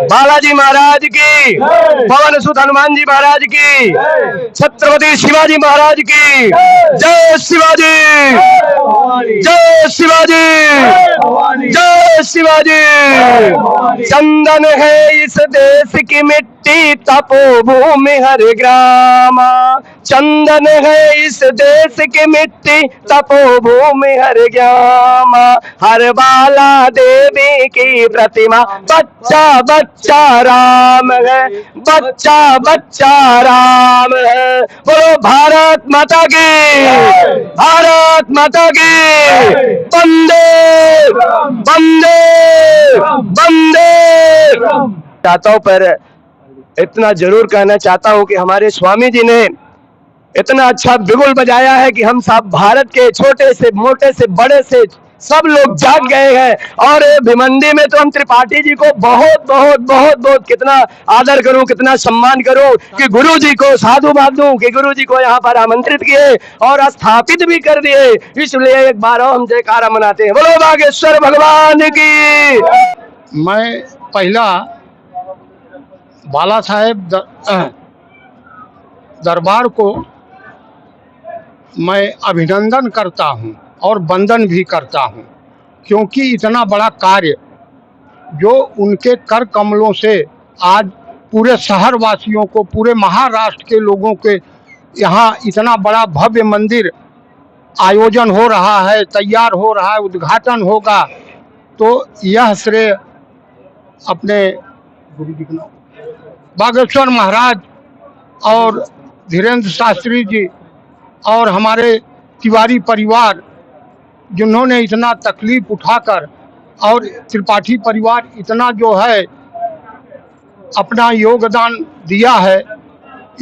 बालाजी महाराज की, पवन सुत हनुमान जी महाराज की, छत्रपति शिवाजी महाराज की जय। शिवाजी जय, शिवाजी जय, शिवाजी। चंदन है इस देश की मिट्टी, तपोभूमि हर ग्राम। चंदन है इस देश की मिट्टी, तपोभूमि हर ग्राम। हर बाला देवी की प्रतिमा, बच्चा बच्चा राम है, बच्चा बच्चा राम है। बोलो भारत माता की, भारत माता की। वंदे वंदे वंदे। चाहता हूं, पर इतना जरूर कहना चाहता हूं कि हमारे स्वामी जी ने इतना अच्छा बिगुल बजाया है कि हम सब भारत के छोटे से मोटे से बड़े से सब लोग जाग गए हैं। और भिमंडी में तो हम त्रिपाठी जी को बहुत बहुत बहुत बहुत कितना आदर करूं, कितना सम्मान करूं कि गुरु जी को साधुवाद दूं कि गुरु जी को यहाँ पर आमंत्रित किए और स्थापित भी कर दिए। इसलिए एक बार हम जयकारा मनाते हैं। बोलो बागेश्वर भगवान की। मैं पहला बाला साहेब दरबार को मैं अभिनंदन करता हूं और वंदन भी करता हूं, क्योंकि इतना बड़ा कार्य जो उनके कर कमलों से आज पूरे शहर वासियों को, पूरे महाराष्ट्र के लोगों के यहाँ इतना बड़ा भव्य मंदिर आयोजन हो रहा है, तैयार हो रहा है, उद्घाटन होगा, तो यह श्रेय अपने बागेश्वर महाराज और धीरेन्द्र शास्त्री जी और हमारे तिवारी परिवार, जिन्होंने इतना तकलीफ उठाकर और त्रिपाठी परिवार इतना जो है अपना योगदान दिया है।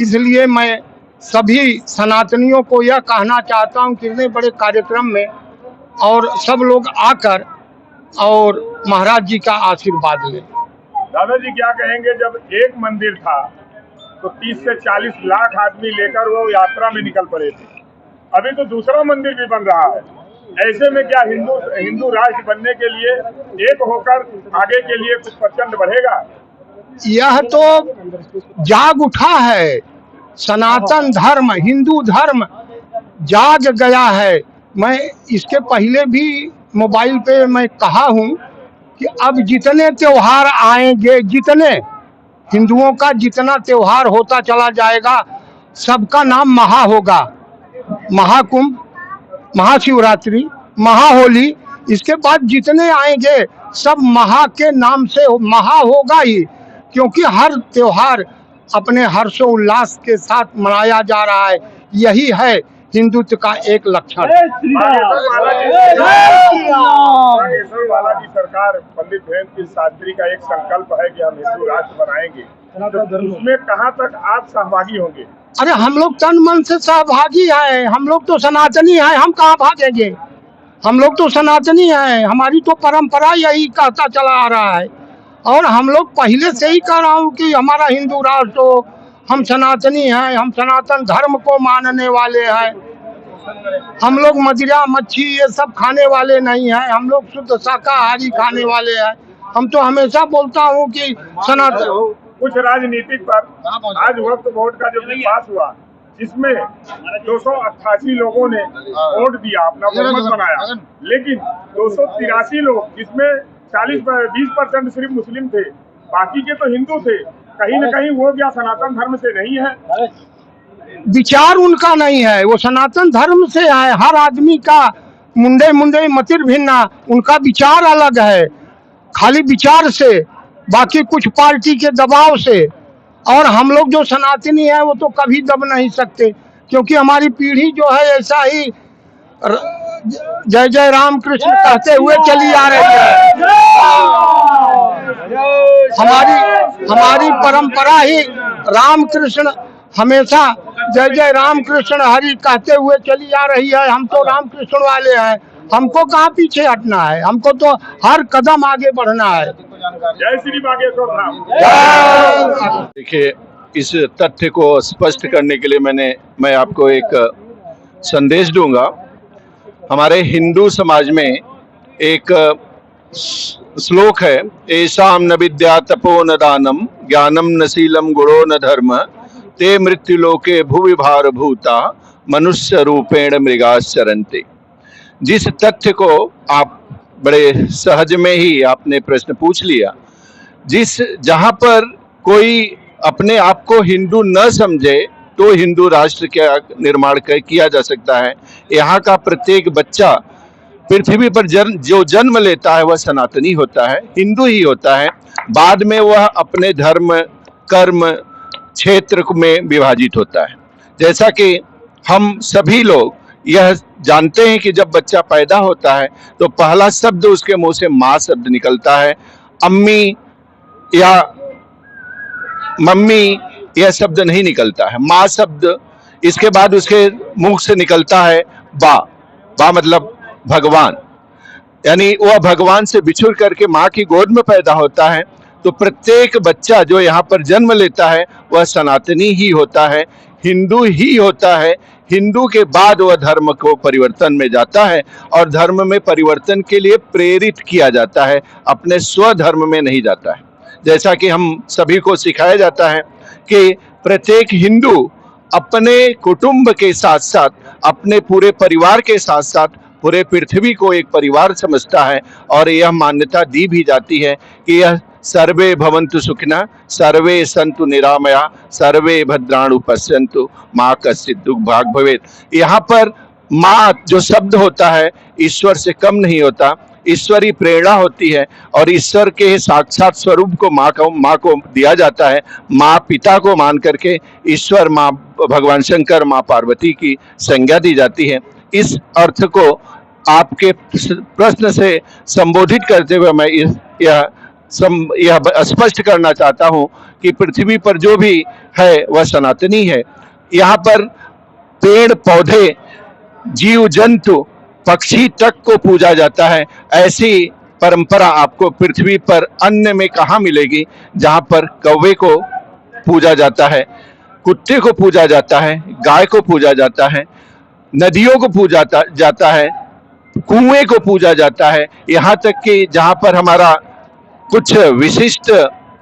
इसलिए मैं सभी सनातनियों को यह कहना चाहता हूं कि इतने बड़े कार्यक्रम में और सब लोग आकर और महाराज जी का आशीर्वाद लें। दादाजी क्या कहेंगे, जब एक मंदिर था तो 30 से 40 लाख आदमी लेकर वो यात्रा में निकल पड़े थे, अभी तो दूसरा मंदिर भी बन रहा है। ऐसे में क्या हिंदू राष्ट्र बनने के लिए एक होकर आगे के लिए कुछ प्रचंड बढ़ेगा? यह तो जाग उठा है, सनातन धर्म, हिंदू धर्म जाग गया है। मैं इसके पहले भी मोबाइल पे मैं कहा हूँ कि अब जितने त्योहार आएंगे, जितने हिंदुओं का जितना त्योहार होता चला जाएगा, सबका नाम महा होगा। महाकुंभ, महाशिवरात्रि, महाहोली, इसके बाद जितने आएंगे सब महा के नाम से महा होगा ही, क्योंकि हर त्योहार अपने हर्षोल्लास के साथ मनाया जा रहा है। यही है हिंदुत्व का एक लक्षण। बालाजी सरकार पंडित धीरेन्द्र शास्त्री का एक संकल्प है कि हम हिंदू राष्ट्र बनाएंगे, तो उसमें कहाँ तक आप सहभागी होंगे? अरे हम लोग तन मन से सहभागी हैं, हम लोग तो सनातनी हैं, हम कहाँ भागेंगे? हम लोग तो सनातनी हैं, हमारी तो परंपरा यही कहता चला आ रहा है। और हम लोग पहले से ही कह रहा हूँ कि हमारा हिंदू राष्ट्र हो, हम सनातनी हैं, हम सनातन धर्म को मानने वाले हैं। हम लोग मदिरा मच्छी ये सब खाने वाले नहीं हैं, हम लोग शुद्ध शाकाहारी खाने वाले हैं। हम तो हमेशा बोलता हूँ कि सनातन। कुछ राजनीतिक पर आज वक्त वोट का जो पास हुआ, जिसमें 288 लोगों ने वोट दिया, अपना बहुमत बनाया, लेकिन 283 लोग, जिसमें 20% सिर्फ मुस्लिम थे, बाकी के तो हिंदू थे। कहीं न कहीं वो क्या सनातन धर्म से नहीं है? विचार उनका नहीं है, वो सनातन धर्म से है। हर आदमी का मुंडे मुंडे मतिर भिन्ना, उनका विचार अलग है, खाली विचार से, बाकी कुछ पार्टी के दबाव से। और हम लोग जो सनातनी है वो तो कभी दब नहीं सकते, क्योंकि हमारी पीढ़ी जो है ऐसा ही जय जय राम कृष्ण कहते हुए चली आ रही है। हमारी परंपरा ही राम कृष्ण, हमेशा जय जय राम कृष्ण हरि कहते हुए चली आ रही है। हम तो राम कृष्ण वाले हैं, हमको कहाँ पीछे हटना है, हमको तो हर कदम आगे बढ़ना है। जय श्री बागेश्वर धाम। देखिए, इस तथ्य को स्पष्ट करने के लिए मैं आपको एक संदेश दूंगा। हमारे हिंदू समाज में एक श्लोक है, ऐसाम न विद्या तपो न दानम ज्ञानम न शीलम गुणो न धर्म ते मृत्युलोके भुवि भार भूता मनुष्य रूपेण मृगाश्चरन्ते। जिस तथ्य को आप बड़े सहज में ही आपने प्रश्न पूछ लिया, जहां पर कोई अपने आप को हिंदू न समझे तो हिंदू राष्ट्र का निर्माण किया जा सकता है। यहाँ का प्रत्येक बच्चा पृथ्वी पर जो जन्म लेता है वह सनातनी होता है, हिंदू ही होता है। बाद में वह अपने धर्म कर्म क्षेत्र में विभाजित होता है। जैसा कि हम सभी लोग यह जानते हैं कि जब बच्चा पैदा होता है तो पहला शब्द उसके मुंह से माँ शब्द निकलता है, अम्मी या मम्मी यह शब्द नहीं निकलता है, माँ शब्द। इसके बाद उसके मुख से निकलता है बा। बा मतलब भगवान, यानी वह भगवान से बिछुड़ करके माँ की गोद में पैदा होता है। तो प्रत्येक बच्चा जो यहाँ पर जन्म लेता है वह सनातनी ही होता है, हिंदू ही होता है। हिंदू के बाद वह धर्म को परिवर्तन में जाता है और धर्म में परिवर्तन के लिए प्रेरित किया जाता है, अपने स्वधर्म में नहीं जाता है। जैसा कि हम सभी को सिखाया जाता है कि प्रत्येक हिंदू अपने कुटुंब के साथ साथ अपने पूरे परिवार के साथ साथ पूरे पृथ्वी को एक परिवार समझता है। और यह मान्यता दी भी जाती है कि यह सर्वे भवन्तु सुखिनः सर्वे सन्तु निरामया सर्वे भद्राणु पश्यन्तु माँ कश्चित् दुःख भाग् भवेत्। यहाँ पर माँ जो शब्द होता है ईश्वर से कम नहीं होता, ईश्वरी प्रेरणा होती है और ईश्वर के साक्षात स्वरूप को माँ को दिया जाता है। माँ पिता को मान करके ईश्वर माँ भगवान शंकर माँ पार्वती की संज्ञा दी जाती है। इस अर्थ को आपके प्रश्न से संबोधित करते हुए मैं यह स्पष्ट करना चाहता हूँ कि पृथ्वी पर जो भी है वह सनातनी है। यहाँ पर पेड़ पौधे जीव जंतु पक्षी तक को पूजा जाता है। ऐसी परंपरा आपको पृथ्वी पर अन्य में कहाँ मिलेगी, जहाँ पर कौवे को पूजा जाता है, कुत्ते को पूजा जाता है, गाय को पूजा जाता है, नदियों को पूजा जाता है, कुएं को पूजा जाता है। यहाँ तक कि जहाँ पर हमारा कुछ विशिष्ट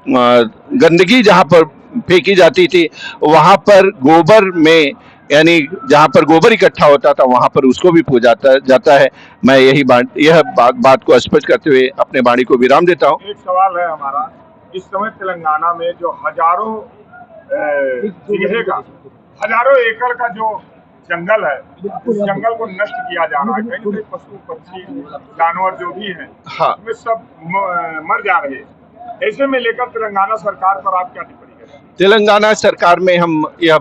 गंदगी जहाँ पर फेंकी जाती थी वहाँ पर गोबर में, यानी जहाँ पर गोबर इकट्ठा होता था वहाँ पर उसको भी पूजा जाता है। मैं यह बात को स्पष्ट करते हुए अपने वाणी को विराम देता हूँ। एक सवाल है हमारा, इस समय तेलंगाना में जो हजारों बीघे का हजारों एकड़ का जो जंगल है, उस जंगल को नष्ट किया जा रहा है। कहीं कहीं पशु पक्षी जानवर जो भी हैं, हाँ, उसमें सब मर जा रहे हैं। ऐसे में लेकर तेलंगाना सरकार पर आप क्या टिप्पणी करें? तेलंगाना सरकार में हम यह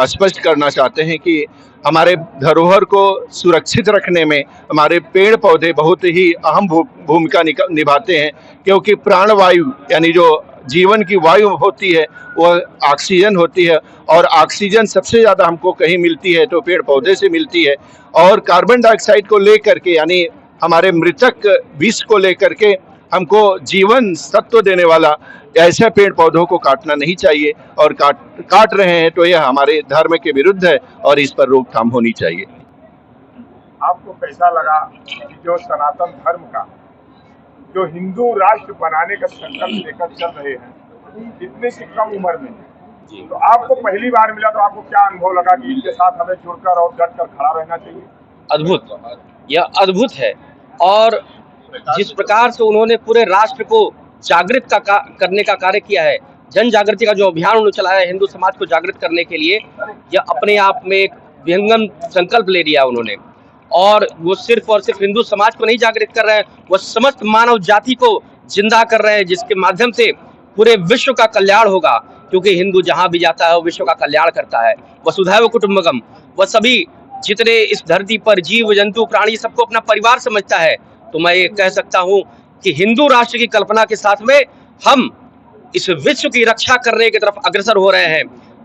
स्पष्ट करना चाहते हैं कि हमारे धरोहर को सुरक्षित रखने में हमारे पेड़ पौधे बहुत ही अहम भूमिका निभाते हैं, क्योंकि प्राणवायु यानी जो जीवन की वायु होती है वह ऑक्सीजन होती है और ऑक्सीजन सबसे ज़्यादा हमको कहीं मिलती है तो पेड़ पौधे से मिलती है। और कार्बन डाइऑक्साइड को लेकर के यानी हमारे मृतक विष को लेकर के हमको जीवन सत्व देने वाला ऐसे पेड़ पौधों को काटना नहीं चाहिए और काट रहे हैं तो यह हमारे धर्म के विरुद्ध है और इस पर रोकथाम होनी चाहिए। आपको कैसा लगा कि जो सनातन धर्म का जो हिंदू राष्ट्र बनाने का संकल्प लेकर चल रहे हैं इतनी सी कम उम्र में, तो आपको पहली बार मिला तो आपको क्या अनुभव लगा कि इनके साथ हमें जुड़कर और डट कर खड़ा रहना चाहिए? अद्भुत, यह अद्भुत है। और जिस प्रकार से उन्होंने पूरे राष्ट्र को जागृत करने का कार्य किया है, जन जागृति का जो अभियान उन्होंने चलाया है हिंदू समाज को जागृत करने के लिए, यह अपने आप में एक विहंगम संकल्प ले लिया उन्होंने। और वो सिर्फ और सिर्फ हिंदू समाज को नहीं जागृत कर रहे हैं, वो समस्त मानव जाति को जिंदा कर रहे हैं, जिसके माध्यम से पूरे विश्व का कल्याण होगा। क्योंकि हिंदू जहाँ भी जाता है वो विश्व का कल्याण करता है। वसुधैव कुटुंबकम, वह सभी जितने इस धरती पर जीव जंतु प्राणी सबको अपना परिवार समझता है। तो मैं ये कह सकता हूँ कि हिंदू राष्ट्र की कल्पना के साथ में हम इस विश्व की रक्षा करने की तरफ अग्रसर हो रहे हैं।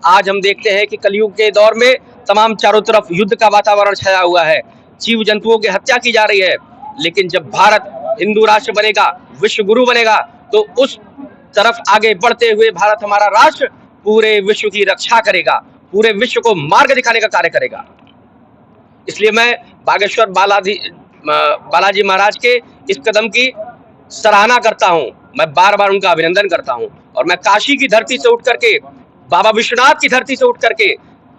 आज हम देखते हैं कि कलयुग के दौर में तमाम चारों तरफ युद्ध का वातावरण छाया हुआ है, जीव जंतुओं की हत्या की जा रही है। लेकिन जब भारत हिंदू राष्ट्र बनेगा, विश्व गुरु बनेगा, तो उस तरफ आगे बढ़ते हुए भारत हमारा राष्ट्र पूरे विश्व की रक्षा करेगा, पूरे विश्व को मार्ग दिखाने का कार्य करेगा। इसलिए मैं बागेश्वर बालाजी महाराज के इस कदम की सराहना करता हूं, मैं बार बार उनका अभिनंदन करता हूं। और मैं काशी की धरती से उठ करके, बाबा विश्वनाथ की धरती से उठ करके,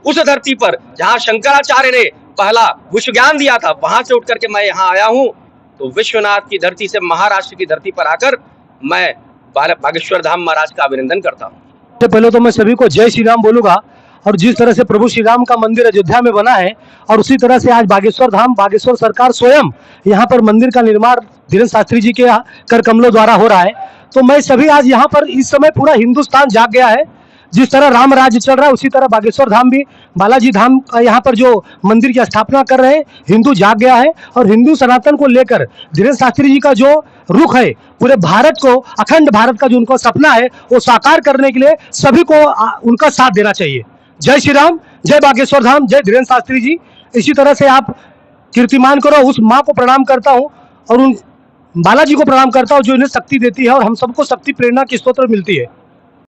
उस धरती पर जहां शंकराचार्य ने पहला विश्व ज्ञान दिया था, वहां से उठ करके मैं यहाँ आया हूं। तो विश्वनाथ की धरती से महाराष्ट्र की धरती पर आकर मैं बागेश्वर धाम महाराज का अभिनंदन करता हूं। सबसे पहले तो मैं सभी को जय श्री राम बोलूंगा। और जिस तरह से प्रभु श्री राम का मंदिर अयोध्या में बना है, और उसी तरह से आज बागेश्वर धाम, बागेश्वर सरकार स्वयं यहाँ पर मंदिर का निर्माण धीरेन्द्र शास्त्री जी के कर कमलों द्वारा हो रहा है। तो मैं सभी आज यहाँ पर, इस समय पूरा हिंदुस्तान जाग गया है। जिस तरह राम राज्य चल रहा है, उसी तरह बागेश्वर धाम भी, बालाजी धाम यहाँ पर जो मंदिर की स्थापना कर रहे हैं, हिंदू जाग गया है। और हिंदू सनातन को लेकर धीरेन्द्र शास्त्री जी का जो रुख है, पूरे भारत को, अखंड भारत का जो उनका सपना है, वो साकार करने के लिए सभी को उनका साथ देना चाहिए। जय श्री राम, जय बागेश्वर धाम, जय धीरेन्द्र शास्त्री जी। इसी तरह से आप कीर्तिमान करो। उस माँ को प्रणाम करता हूँ और उन बालाजी को प्रणाम करता हूँ जो इन्हें शक्ति देती है और हम सबको शक्ति प्रेरणा की स्तोत्र मिलती है।